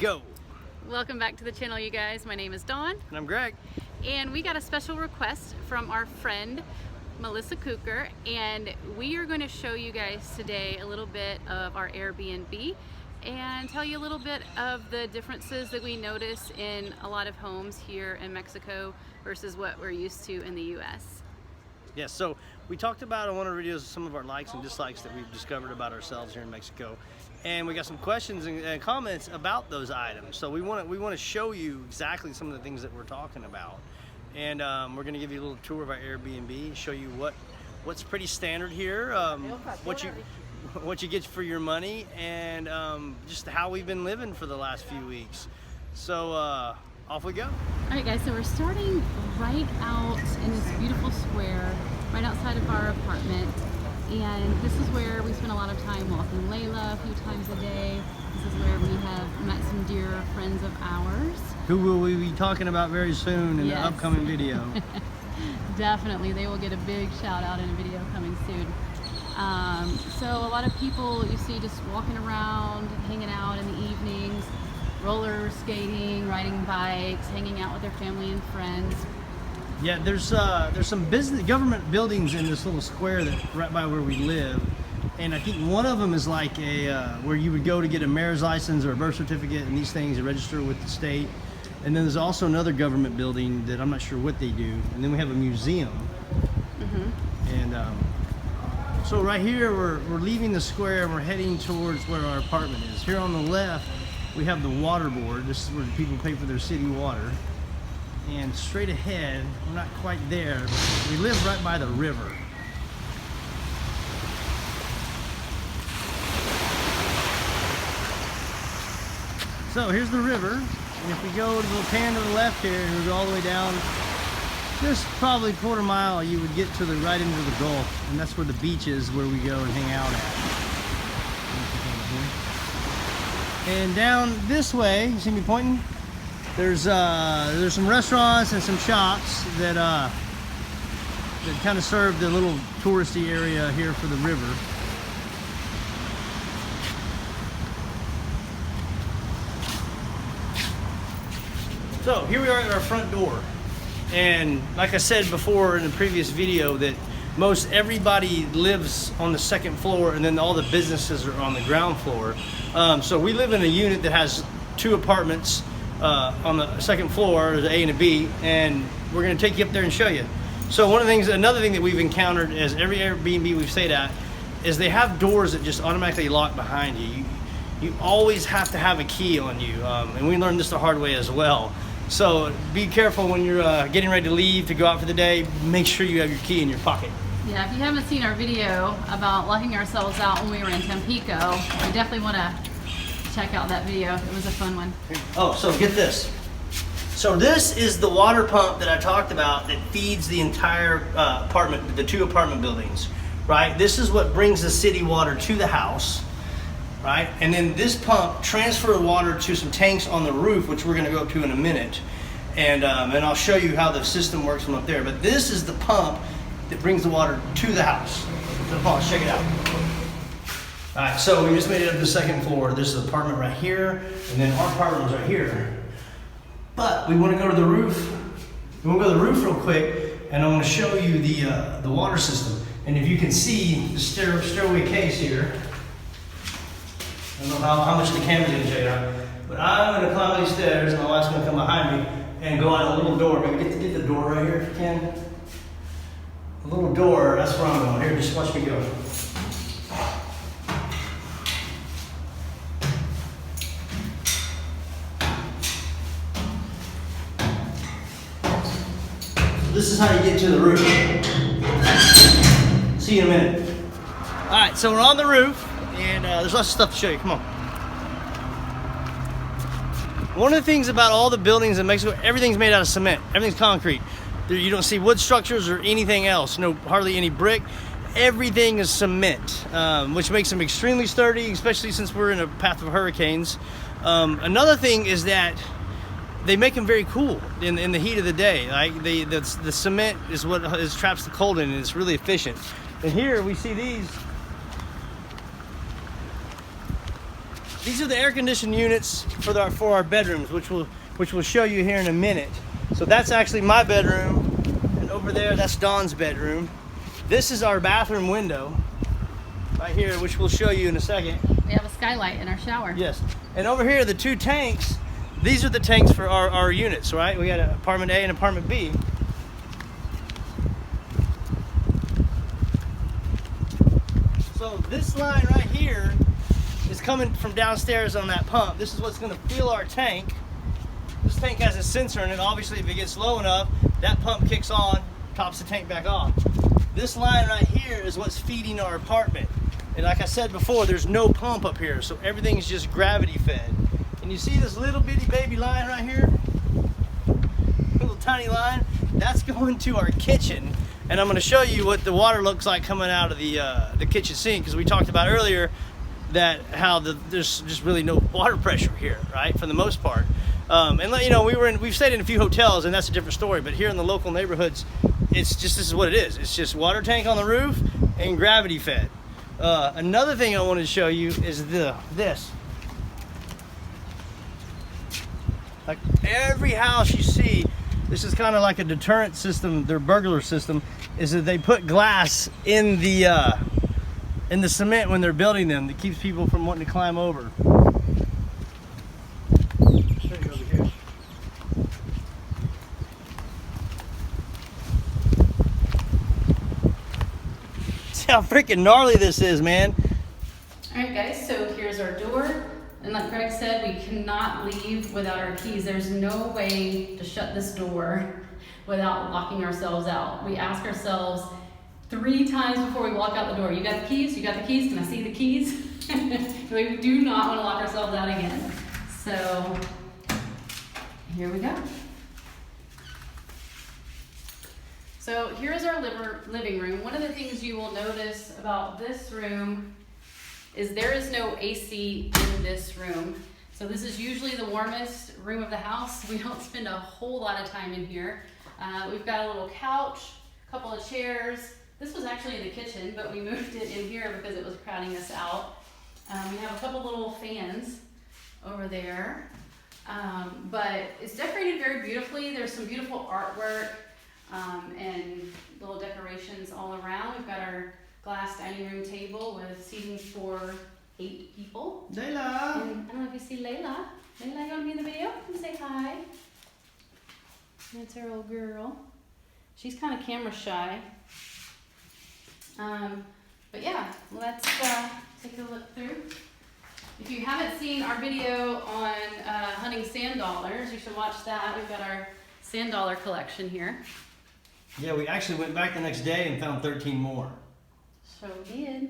go. Welcome back to the channel, you guys. My name is Dawn. And I'm Greg. And we got a special request from our friend Melissa Cooker, and we are going to show you guys today a little bit of our Airbnb and tell you a little bit of the differences that we notice in a lot of homes here in Mexico versus what we're used to in the US. Yes, so we talked about on one of our videos some of our likes and dislikes that we've discovered about ourselves here in Mexico, and we got some questions and comments about those items. So we want to show you exactly some of the things that we're talking about, and we're going to give you a little tour of our Airbnb, show you what's pretty standard here, what you get for your money, and just how we've been living for the last few weeks. So off we go. All right, guys, so we're starting right out in this beautiful square right outside of our apartment, and this is where we spend a lot of time walking Layla a few times a day. This is where we have met some dear friends of ours Who will we be talking about very soon in the upcoming video. Definitely, they will get a big shout out in a video coming soon. So a lot of people you see just walking around, hanging out in the evenings, roller skating, riding bikes, hanging out with their family and friends. Yeah, there's some government buildings in this little square that right by where we live, and I think one of them is like where you would go to get a mayor's license or a birth certificate and these things and register with the state. And then there's also another government building that I'm not sure what they do. And then we have a museum. And so right here we're leaving the square and we're heading towards where our apartment is. Here on the left we have the water board. This is where people pay for their city water. And straight ahead, we're not quite there, but we live right by the river. So here's the river, and if we go to the little pan to the left here and we go all the way down, just probably a quarter mile, you would get to the right into the Gulf, and that's where the beach is, where we go and hang out at. And down this way, you see me pointing? There's some restaurants and some shops that kind of serve the little touristy area here for the river. So here we are at our front door, and like I said before in the previous video, that most everybody lives on the second floor, and then all the businesses are on the ground floor. So we live in a unit that has two apartments on the second floor. There's an A and a B, and we're going to take you up there and show you. So another thing that we've encountered as every Airbnb we've stayed at is they have doors that just automatically lock behind you. You always have to have a key on you, and we learned this the hard way as well. So be careful when you're getting ready to leave to go out for the day. Make sure you have your key in your pocket. Yeah, if you haven't seen our video about locking ourselves out when we were in Tampico, I definitely want to check out that video. It was a fun one. Oh, so get this. So this is the water pump that I talked about that feeds the entire apartment, the two apartment buildings, right? This is what brings the city water to the house, right? And then this pump transfers water to some tanks on the roof, which we're going to go up to in a minute. And I'll show you how the system works from up there. But this is the pump that brings the water to the house. So come on, check it out. All right, so we just made it up to the second floor. This is the apartment right here, and then our apartment was right here. But we want to go to the roof. We want to go to the roof real quick, and I want to show you the water system. And if you can see the stairway case here, I don't know how much the camera's going to show you, but I'm going to climb these stairs, and my wife's going to come behind me and go out a little door. Maybe get the door right here if you can. A little door, that's where I'm going. Here, just watch me go. This is how you get to the roof. See you in a minute. All right, so we're on the roof, and there's lots of stuff to show you. Come on. One of the things about all the buildings in Mexico, everything's made out of cement. Everything's concrete. You don't see wood structures or anything else. No, hardly any brick. Everything is cement, which makes them extremely sturdy, especially since we're in a path of hurricanes. Another thing is that they make them very cool in the heat of the day. Like the cement is what traps the cold in, and it's really efficient. And here we see these these are the air conditioned units for our bedrooms, which we'll show you here in a minute. So that's actually my bedroom, and over there that's Dawn's bedroom. This is our bathroom window right here, which we'll show you in a second. We have a skylight in our shower. Yes, and over here the two tanks. These are the tanks for our units, right? We got an apartment A and apartment B. So this line right here is coming from downstairs on that pump. This is what's going to fuel our tank. This tank has a sensor in it. Obviously, if it gets low enough, that pump kicks on, tops the tank back off. This line right here is what's feeding our apartment. And like I said before, there's no pump up here, so everything's just gravity fed. And you see this little bitty baby line right here? Little tiny line? That's going to our kitchen. And I'm going to show you what the water looks like coming out of the kitchen sink, because we talked about earlier that how there's just really no water pressure here, right? For the most part. And you know, we've stayed in a few hotels, and that's a different story. But here in the local neighborhoods, it's just, this is what it is. It's just water tank on the roof and gravity fed. Another thing I wanted to show you is this. Like every house you see, this is kind of like a deterrent system, their burglar system, is that they put glass in the cement when they're building them that keeps people from wanting to climb over. I'll show you over here. See how freaking gnarly this is, man. All right, guys, so here's our door. And like Greg said, we cannot leave without our keys. There's no way to shut this door without locking ourselves out. We ask ourselves 3 times before we walk out the door, you got the keys? You got the keys? Can I see the keys? We do not want to lock ourselves out again. So here we go. So here's our living room. One of the things you will notice about this room is there is no AC in this room. So this is usually the warmest room of the house. We don't spend a whole lot of time in here. We've got a little couch, a couple of chairs. This was actually in the kitchen, but we moved it in here because it was crowding us out. We have a couple little fans over there. But it's decorated very beautifully. There's some beautiful artwork and little decorations all around. We've got our glass dining room table with seating for 8 people. Layla! And I don't know if you see Layla. Layla, you want to be in the video? Come say hi. That's our old girl. She's kind of camera shy. But yeah, let's take a look through. If you haven't seen our video on hunting sand dollars, you should watch that. We've got our sand dollar collection here. Yeah, we actually went back the next day and found 13 more. So did.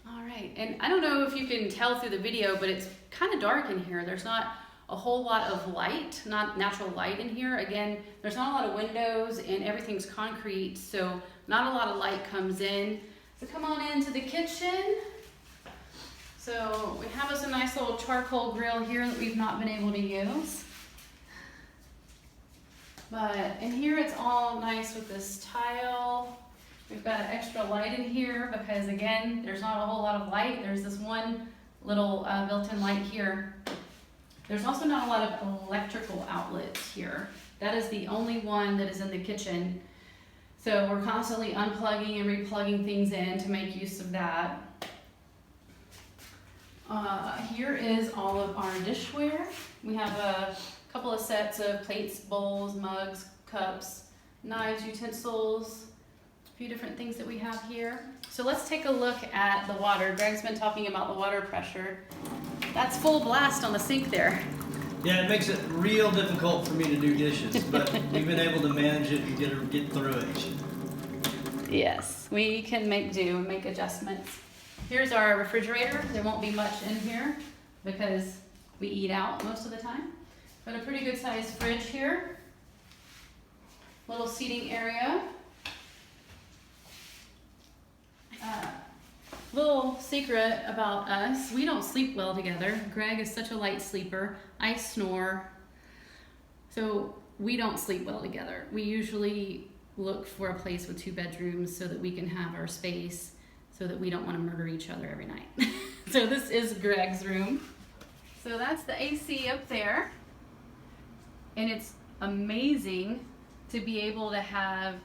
All right, and I don't know if you can tell through the video, but it's kind of dark in here. There's not a whole lot of light, not natural light in here. Again, there's not a lot of windows and everything's concrete, so not a lot of light comes in. So come on into the kitchen. So we have us a nice little charcoal grill here that we've not been able to use. But in here it's all nice with this tile. We've got an extra light in here because again, there's not a whole lot of light. There's this one little built-in light here. There's also not a lot of electrical outlets here. That is the only one that is in the kitchen. So we're constantly unplugging and replugging things in to make use of that. Here is all of our dishware. We have a couple of sets of plates, bowls, mugs, cups, knives, utensils, a few different things that we have here. So let's take a look at the water. Greg's been talking about the water pressure. That's full blast on the sink there. Yeah, it makes it real difficult for me to do dishes, but we've been able to manage it and get through it. Yes, we can make do and make adjustments. Here's our refrigerator. There won't be much in here because we eat out most of the time. But a pretty good sized fridge here. Little seating area. Little secret about us, we don't sleep well together. Greg is such a light sleeper. I snore. So we don't sleep well together. We usually look for a place with 2 bedrooms so that we can have our space, so that we don't want to murder each other every night. So this is Greg's room. So that's the AC up there. And it's amazing to be able to have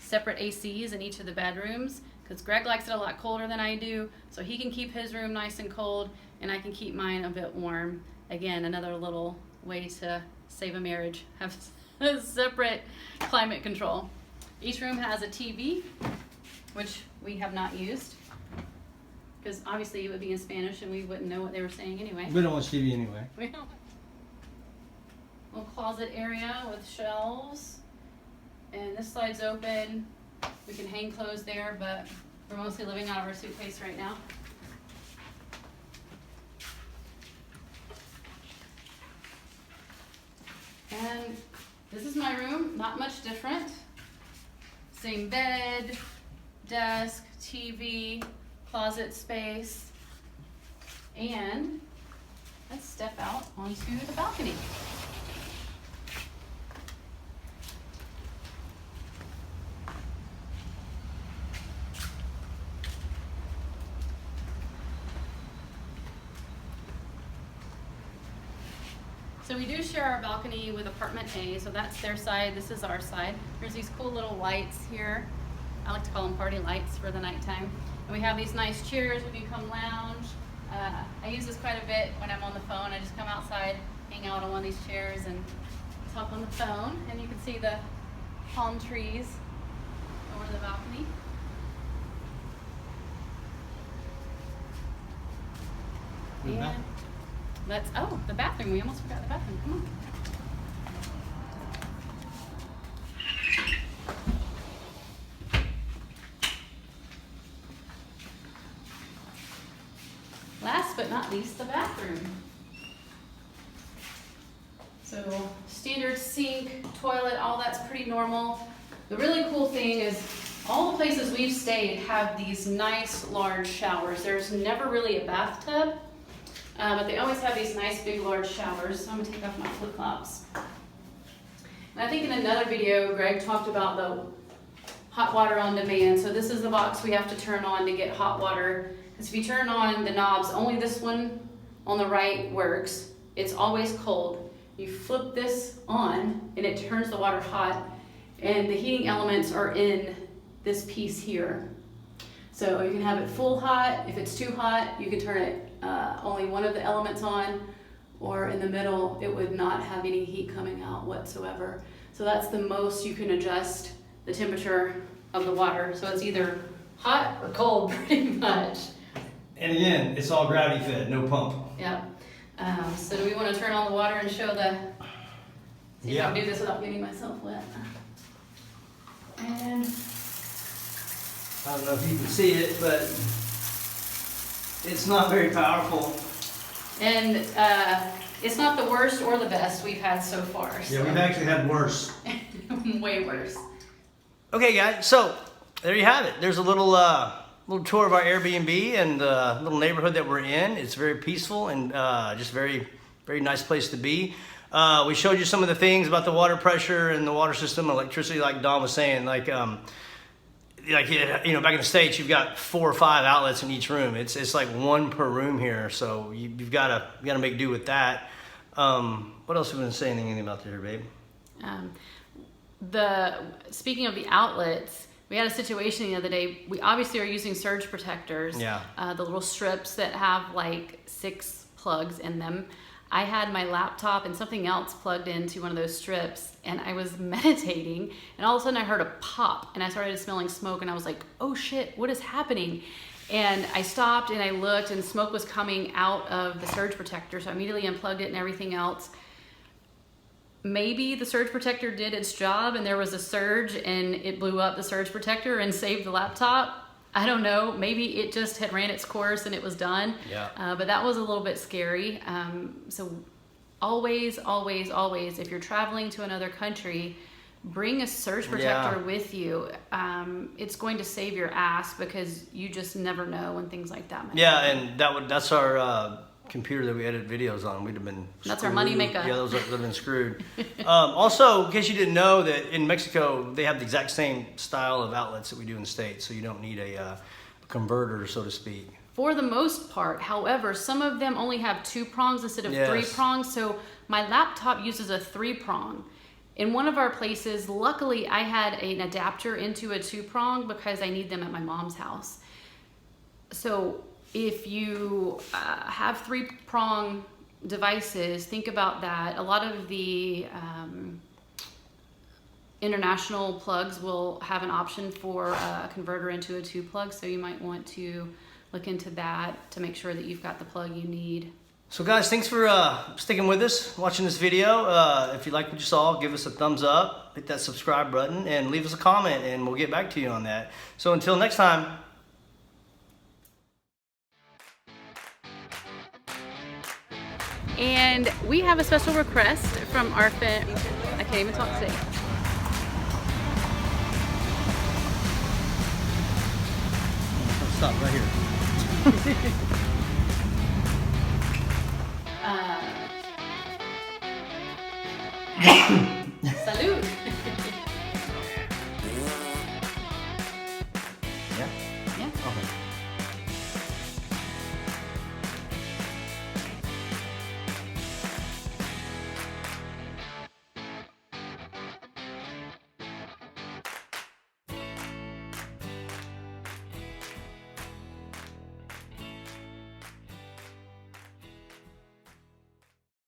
separate ACs in each of the bedrooms, because Greg likes it a lot colder than I do, so he can keep his room nice and cold and I can keep mine a bit warm. Again, another little way to save a marriage, have a separate climate control. Each room has a TV, which we have not used, because obviously it would be in Spanish and we wouldn't know what they were saying anyway. We don't watch TV anyway. We don't. Little closet area with shelves, and this slide's open. We can hang clothes there, but we're mostly living out of our suitcase right now. And this is my room, not much different. Same bed, desk, TV, closet space, and let's step out onto the balcony. So we do share our balcony with apartment A, so that's their side, this is our side. There's these cool little lights here. I like to call them party lights for the nighttime. And we have these nice chairs we can come lounge. I use this quite a bit when I'm on the phone. I just come outside, hang out on one of these chairs and talk on the phone. And you can see the palm trees over the balcony. And that's, oh, the bathroom. We almost forgot the bathroom. Come on. Last but not least, the bathroom. So standard sink, toilet, all that's pretty normal. The really cool thing is all the places we've stayed have these nice large showers. There's never really a bathtub. But they always have these nice big large showers. So I'm gonna take off my flip-flops. And I think in another video, Greg talked about the hot water on demand. So this is the box we have to turn on to get hot water. Because if you turn on the knobs, only this one on the right works. It's always cold. You flip this on and it turns the water hot. And the heating elements are in this piece here. So you can have it full hot. If it's too hot, you can turn it only one of the elements on, or in the middle, it would not have any heat coming out whatsoever. So that's the most you can adjust the temperature of the water. So it's either hot or cold pretty much. And again, it's all gravity fed, no pump. Yep. So do we want to turn on the water and show the, see if I can do this without getting myself wet. And I don't know if you can see it, but it's not very powerful. And it's not the worst or the best we've had so far. So. Yeah, we've actually had worse. Way worse. Okay, guys, so there you have it. There's a little tour of our Airbnb and the little neighborhood that we're in. It's very peaceful and just very, very nice place to be. We showed you some of the things about the water pressure and the water system, electricity, like Don was saying, like you know, back in the States, you've got 4 or 5 outlets in each room. It's like one per room here, so you've got to make do with that. What else have we been saying anything about there, babe? Speaking of the outlets, we had a situation the other day. We obviously are using surge protectors. Yeah. The little strips that have like 6 plugs in them. I had my laptop and something else plugged into one of those strips, and I was meditating, and all of a sudden I heard a pop, and I started smelling smoke, and I was like, oh shit, what is happening? And I stopped and I looked, and smoke was coming out of the surge protector, so I immediately unplugged it and everything else. Maybe the surge protector did its job and there was a surge and it blew up the surge protector and saved the laptop. I don't know, maybe it just had ran its course and it was done. Yeah. But that was a little bit scary. So always, always, always, if you're traveling to another country, bring a surge protector with you. It's going to save your ass because you just never know when things like that might happen. And that's our computer that we edit videos on. We'd have been That's screwed. our money maker. Yeah, those would have been screwed. Also, in case you didn't know, that in Mexico they have the exact same style of outlets that we do in the States, so you don't need a converter, so to speak. for the most part. However, some of them only have 2 prongs instead of 3 Yes. prongs. So my laptop uses a 3 prong. In one of our places, luckily I had an adapter into a 2 prong because I need them at my mom's house. So if you have 3 prong devices, think about that. A lot of the international plugs will have an option for a converter into a 2 plug, so you might want to look into that to make sure that you've got the plug you need. So guys, thanks for sticking with us, watching this video. If you like what you saw, give us a thumbs up, hit that subscribe button, and leave us a comment, and we'll get back to you on that. So until next time. And we have a special request from our friend. I can't even talk today. Stop right here.